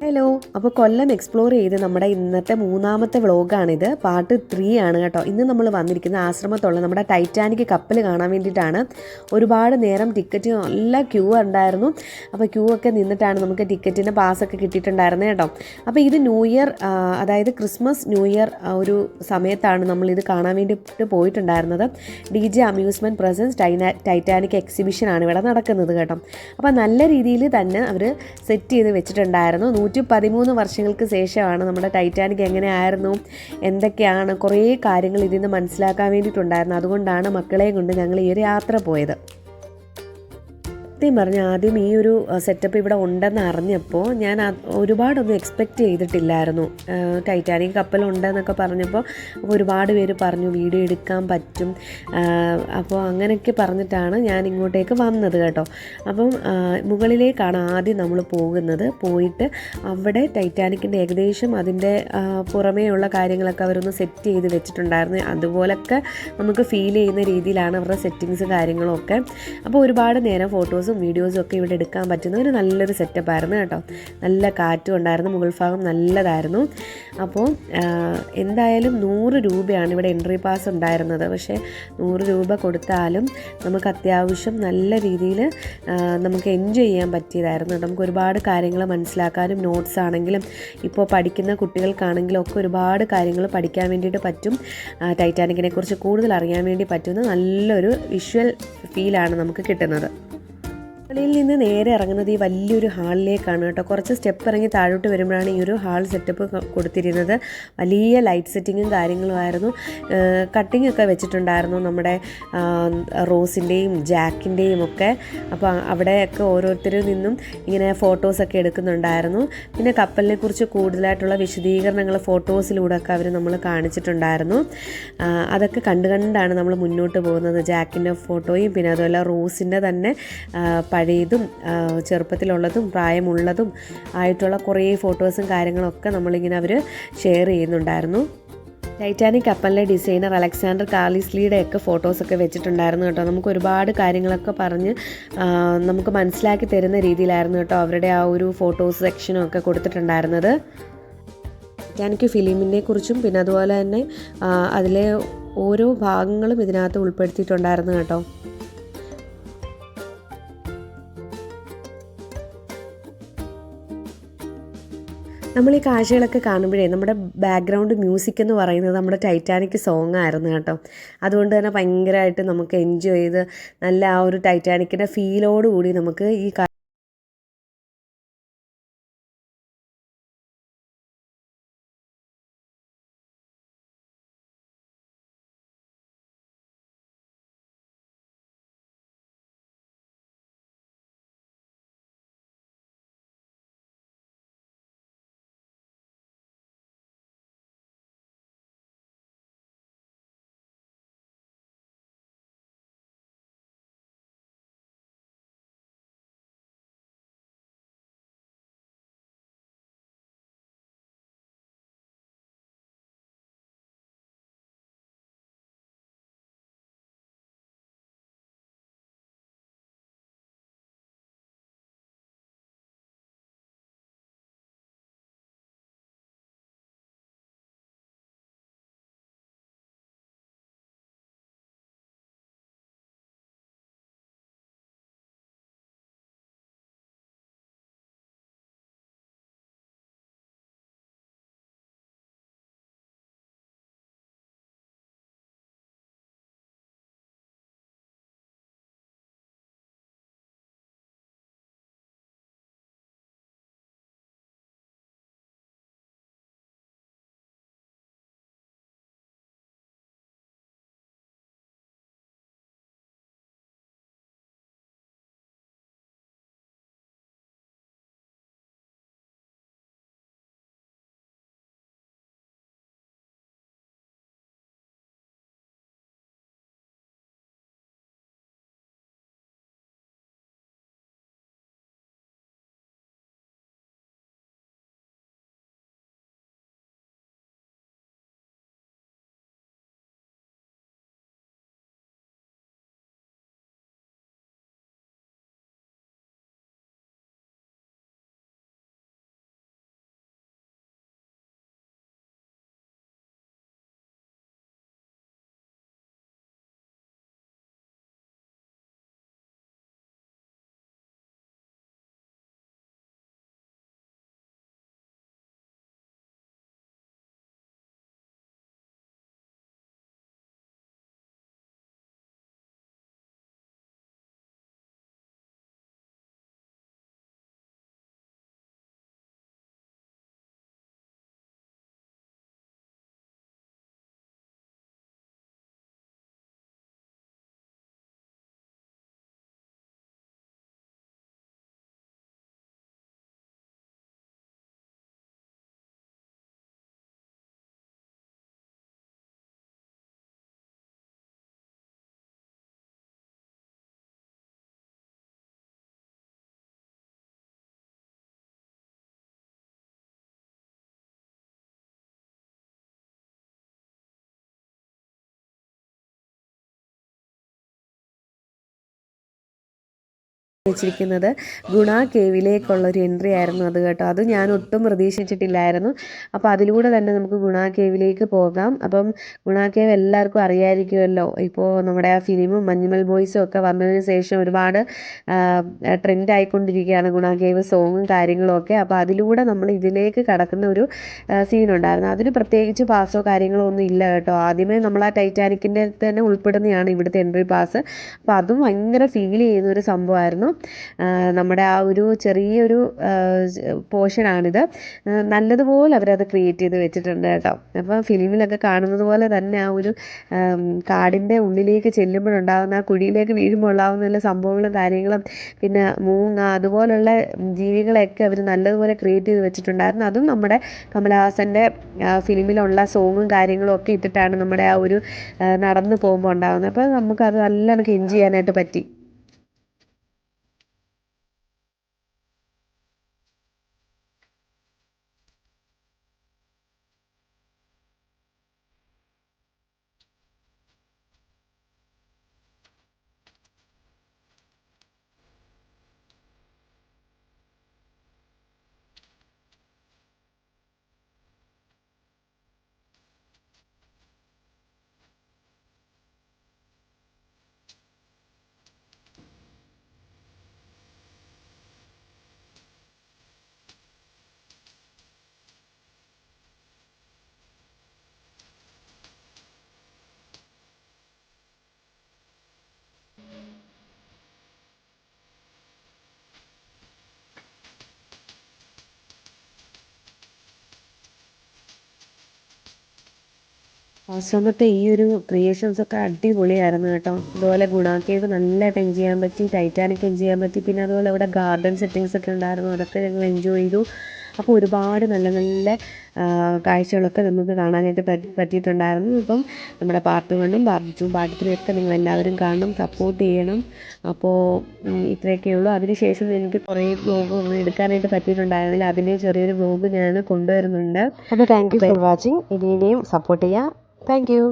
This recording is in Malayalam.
ഹലോ. അപ്പോൾ കൊല്ലം എക്സ്പ്ലോർ ചെയ്ത് നമ്മുടെ ഇന്നത്തെ മൂന്നാമത്തെ വ്ളോഗാണിത്. പാർട്ട് 3 ആണ് കേട്ടോ. ഇന്ന് നമ്മൾ വന്നിരിക്കുന്ന ആശ്രമത്തുള്ള നമ്മുടെ ടൈറ്റാനിക് കപ്പൽ കാണാൻ വേണ്ടിയിട്ടാണ്. ഒരുപാട് നേരം ടിക്കറ്റ് നല്ല ക്യൂ ഉണ്ടായിരുന്നു. അപ്പോൾ ക്യൂ ഒക്കെ നിന്നിട്ടാണ് നമുക്ക് ടിക്കറ്റിൻ്റെ പാസ്സൊക്കെ കിട്ടിയിട്ടുണ്ടായിരുന്നത് കേട്ടോ. അപ്പോൾ ഇത് ന്യൂ ഇയർ, അതായത് ക്രിസ്മസ് ന്യൂ ഇയർ ഒരു സമയത്താണ് നമ്മളിത് കാണാൻ വേണ്ടിയിട്ട് പോയിട്ടുണ്ടായിരുന്നത്. DJ അമ്യൂസ്മെൻറ്റ് പ്രസൻസ് ടൈറ്റാനിക് എക്സിബിഷനാണ് ഇവിടെ നടക്കുന്നത് കേട്ടോ. അപ്പോൾ നല്ല രീതിയിൽ തന്നെ അവർ സെറ്റ് ചെയ്ത് വെച്ചിട്ടുണ്ടായിരുന്നു. 113 വർഷങ്ങൾക്ക് ശേഷമാണ് നമ്മുടെ ടൈറ്റാനിക് എങ്ങനെയായിരുന്നു, എന്തൊക്കെയാണ്, കുറേ കാര്യങ്ങൾ ഇതിൽ നിന്ന് മനസ്സിലാക്കാൻ വേണ്ടിയിട്ടുണ്ടായിരുന്നു. അതുകൊണ്ടാണ് മക്കളെയും കൊണ്ട് ഞങ്ങൾ ഈ ഒരു യാത്ര പോയത്. സത്യം പറഞ്ഞാൽ ആദ്യം ഈ ഒരു സെറ്റപ്പ് ഇവിടെ ഉണ്ടെന്ന് അറിഞ്ഞപ്പോൾ ഞാൻ ഒരുപാടൊന്നും എക്സ്പെക്റ്റ് ചെയ്തിട്ടില്ലായിരുന്നു. ടൈറ്റാനിക് കപ്പലുണ്ടെന്നൊക്കെ പറഞ്ഞപ്പോൾ ഒരുപാട് പേര് പറഞ്ഞു വീഡിയോ എടുക്കാൻ പറ്റും, അപ്പോൾ അങ്ങനെയൊക്കെ പറഞ്ഞിട്ടാണ് ഞാൻ ഇങ്ങോട്ടേക്ക് വന്നത് കേട്ടോ. അപ്പം മുകളിലേക്കാണ് ആദ്യം നമ്മൾ പോകുന്നത്. പോയിട്ട് അവിടെ ടൈറ്റാനിക്കിൻ്റെ ഏകദേശം അതിൻ്റെ പുറമേയുള്ള കാര്യങ്ങളൊക്കെ അവരൊന്ന് സെറ്റ് ചെയ്ത് വെച്ചിട്ടുണ്ടായിരുന്നു. അതുപോലൊക്കെ നമുക്ക് ഫീൽ ചെയ്യുന്ന രീതിയിലാണ് അവരുടെ സെറ്റിങ്സ് കാര്യങ്ങളും ഒക്കെ. അപ്പോൾ ഒരുപാട് നേരം ഫോട്ടോസും വീഡിയോസും ഒക്കെ ഇവിടെ എടുക്കാൻ പറ്റുന്ന ഒരു നല്ലൊരു സെറ്റപ്പായിരുന്നു കേട്ടോ. നല്ല കാറ്റും ഉണ്ടായിരുന്നു, മുകൾ ഭാഗം നല്ലതായിരുന്നു. അപ്പോൾ എന്തായാലും 100 രൂപയാണ് ഇവിടെ എൻട്രി പാസ് ഉണ്ടായിരുന്നത്. പക്ഷേ 100 രൂപ കൊടുത്താലും നമുക്ക് അത്യാവശ്യം നല്ല രീതിയിൽ നമുക്ക് എൻജോയ് ചെയ്യാൻ പറ്റിയതായിരുന്നു. നമുക്ക് ഒരുപാട് കാര്യങ്ങൾ മനസ്സിലാക്കാനും നോട്ട്സ് ആണെങ്കിലും ഇപ്പോൾ പഠിക്കുന്ന കുട്ടികൾക്കാണെങ്കിലും ഒക്കെ ഒരുപാട് കാര്യങ്ങൾ പഠിക്കാൻ വേണ്ടിയിട്ട് പറ്റും. ടൈറ്റാനിക്കിനെ കുറിച്ച് കൂടുതൽ അറിയാൻ വേണ്ടി പറ്റുന്ന നല്ലൊരു വിഷ്വൽ ഫീലാണ് നമുക്ക് കിട്ടുന്നത്. ളിൽ നിന്ന് നേരെ ഇറങ്ങുന്നത് ഈ വലിയൊരു ഹാളിലേക്കാണ് കേട്ടോ. കുറച്ച് സ്റ്റെപ്പ് ഇറങ്ങി താഴോട്ട് വരുമ്പോഴാണ് ഈ ഒരു ഹാൾ സെറ്റപ്പ് കൊടുത്തിരുന്നത്. വലിയ ലൈറ്റ് സെറ്റിങ്ങും കാര്യങ്ങളുമായിരുന്നു. കട്ടിംഗ് ഒക്കെ വെച്ചിട്ടുണ്ടായിരുന്നു നമ്മുടെ റോസിൻ്റെയും ജാക്കിൻ്റെയും ഒക്കെ. അപ്പോൾ അവിടെയൊക്കെ ഓരോരുത്തരിൽ നിന്നും ഇങ്ങനെ ഫോട്ടോസൊക്കെ എടുക്കുന്നുണ്ടായിരുന്നു. പിന്നെ കപ്പലിനെ കുറിച്ച് കൂടുതലായിട്ടുള്ള വിശദീകരണങ്ങൾ ഫോട്ടോസിലൂടെ ഒക്കെ അവർ നമ്മൾ കാണിച്ചിട്ടുണ്ടായിരുന്നു. അതൊക്കെ കണ്ടാണ് നമ്മൾ മുന്നോട്ട് പോകുന്നത്. ജാക്കിൻ്റെ ഫോട്ടോയും പിന്നെ അതുപോലെ റോസിൻ്റെ തന്നെ പഴയതും ചെറുപ്പത്തിലുള്ളതും പ്രായമുള്ളതും ആയിട്ടുള്ള കുറേ ഫോട്ടോസും കാര്യങ്ങളൊക്കെ നമ്മളിങ്ങനെ അവർ ഷെയർ ചെയ്യുന്നുണ്ടായിരുന്നു. ടൈറ്റാനിക് കപ്പലിലെ ഡിസൈനർ അലക്സാണ്ടർ കാർലിസ്ലിയുടെ ഒക്കെ ഫോട്ടോസൊക്കെ വെച്ചിട്ടുണ്ടായിരുന്നു കേട്ടോ. നമുക്ക് ഒരുപാട് കാര്യങ്ങളൊക്കെ പറഞ്ഞ് നമുക്ക് മനസ്സിലാക്കി തരുന്ന രീതിയിലായിരുന്നു കേട്ടോ അവരുടെ ആ ഒരു ഫോട്ടോസ് സെക്ഷനും ഒക്കെ കൊടുത്തിട്ടുണ്ടായിരുന്നത്. ടൈറ്റാനിക് ഫിലിമിനെ കുറിച്ചും പിന്നെ അതുപോലെ തന്നെ അതിലെ ഓരോ ഭാഗങ്ങളും ഇതിനകത്ത് ഉൾപ്പെടുത്തിയിട്ടുണ്ടായിരുന്നു കേട്ടോ. നമ്മൾ ഈ കാഴ്ചകളൊക്കെ കാണുമ്പോഴേ നമ്മുടെ ബാക്ക്ഗ്രൗണ്ട് മ്യൂസിക് എന്ന് പറയുന്നത് നമ്മുടെ ടൈറ്റാനിക് സോങ് ആയിരുന്നു കേട്ടോ. അതുകൊണ്ട് തന്നെ ഭയങ്കരമായിട്ട് നമുക്ക് എൻജോയ് ചെയ്ത് നല്ല ആ ഒരു ടൈറ്റാനിക്കിൻ്റെ ഫീലോടുകൂടി നമുക്ക് ഈ വെച്ചിരിക്കുന്നത് ഗുണ കേവിലേക്കുള്ളൊരു എൻട്രി ആയിരുന്നു അത് കേട്ടോ. അത് ഞാൻ ഒട്ടും പ്രതീക്ഷിച്ചിട്ടില്ലായിരുന്നു. അപ്പോൾ അതിലൂടെ തന്നെ നമുക്ക് ഗുണ കേവിലേക്ക് പോകാം. അപ്പം ഗുണ കേവ് എല്ലാവർക്കും അറിയാമായിരിക്കുമല്ലോ. ഇപ്പോൾ നമ്മുടെ ആ ഫിലിമും മഞ്ഞുമൽ ബോയ്സും ഒക്കെ വന്നതിന് ശേഷം ഒരുപാട് ട്രെൻഡ് ആയിക്കൊണ്ടിരിക്കുകയാണ് ഗുണ കേവ് സോങ്ങും കാര്യങ്ങളും ഒക്കെ. അപ്പോൾ അതിലൂടെ നമ്മൾ ഇതിലേക്ക് കടക്കുന്ന ഒരു സീനുണ്ടായിരുന്നു. അതിന് പ്രത്യേകിച്ച് പാസോ കാര്യങ്ങളോ ഒന്നും ഇല്ല കേട്ടോ. ആദ്യമേ നമ്മൾ ആ ടൈറ്റാനിക്കിൻ്റെ തന്നെ ഉൾപ്പെടുന്നതാണ് ഇവിടുത്തെ എൻട്രി പാസ്. അപ്പോൾ അതും ഭയങ്കര ഫീൽ ചെയ്യുന്നൊരു സംഭവമായിരുന്നു. നമ്മുടെ ആ ഒരു ചെറിയൊരു പോർഷനാണിത്. നല്ലതുപോലെ അവരത് ക്രിയേറ്റ് ചെയ്ത് വെച്ചിട്ടുണ്ട് കേട്ടോ. അപ്പോൾ ഫിലിമിലൊക്കെ കാണുന്നത് പോലെ തന്നെ ആ ഒരു കാടിൻ്റെ ഉള്ളിലേക്ക് ചെല്ലുമ്പോഴുണ്ടാകുന്ന ആ കുഴിയിലേക്ക് വീഴുമ്പോൾ ഉണ്ടാകുന്ന എല്ലാ സംഭവങ്ങളും കാര്യങ്ങളും പിന്നെ മൂങ്ങ അതുപോലുള്ള ജീവികളെയൊക്കെ അവർ നല്ലതുപോലെ ക്രിയേറ്റ് ചെയ്ത് വെച്ചിട്ടുണ്ടായിരുന്നു. അതും നമ്മുടെ കമലഹാസൻ്റെ ഫിലിമിലുള്ള സോങ്ങും കാര്യങ്ങളും ഒക്കെ ഇട്ടിട്ടാണ് നമ്മുടെ ആ ഒരു നടന്നു പോകുമ്പോൾ ഉണ്ടാകുന്നത്. അപ്പോൾ നമുക്കത് നല്ല എനിക്ക് എൻജോയ് ചെയ്യാനായിട്ട് പറ്റി. ആശ്രമത്തെ ഈ ഒരു ക്രിയേഷൻസൊക്കെ അടിപൊളിയായിരുന്നു കേട്ടോ. അതുപോലെ ഗുണ കേവ് നല്ലതായിട്ട് എൻജോയ് ചെയ്യാൻ പറ്റി, ടൈറ്റാനിക് എൻജോയ് ചെയ്യാൻ പറ്റി. പിന്നെ അതുപോലെ ഇവിടെ ഗാർഡൻ സെറ്റിങ്സ് ഒക്കെ ഉണ്ടായിരുന്നു, അതൊക്കെ ഞങ്ങൾ എൻജോയ് ചെയ്തു. അപ്പോൾ ഒരുപാട് നല്ല നല്ല കാഴ്ചകളൊക്കെ നമുക്ക് കാണാനായിട്ട് പറ്റിയിട്ടുണ്ടായിരുന്നു. ഇപ്പം നമ്മുടെ പാർട്ട് 1ഉം പാർട്ട് 2ഉം പാർട്ട് 3 ഒക്കെ നിങ്ങളെല്ലാവരും കാണണം, സപ്പോർട്ട് ചെയ്യണം. അപ്പോൾ ഇത്രയൊക്കെ ഉള്ളൂ. അതിനുശേഷം എനിക്ക് കുറേ വ്ലോഗൊന്നും എടുക്കാനായിട്ട് പറ്റിയിട്ടുണ്ടായിരുന്നില്ല. അതിൻ്റെ ചെറിയൊരു വ്ലോഗ് ഞാൻ കൊണ്ടുവരുന്നുണ്ട്. അപ്പോൾ താങ്ക് യു ഫോർ വാച്ചിങ്. ഇനിയും സപ്പോർട്ട് ചെയ്യുക. Thank you.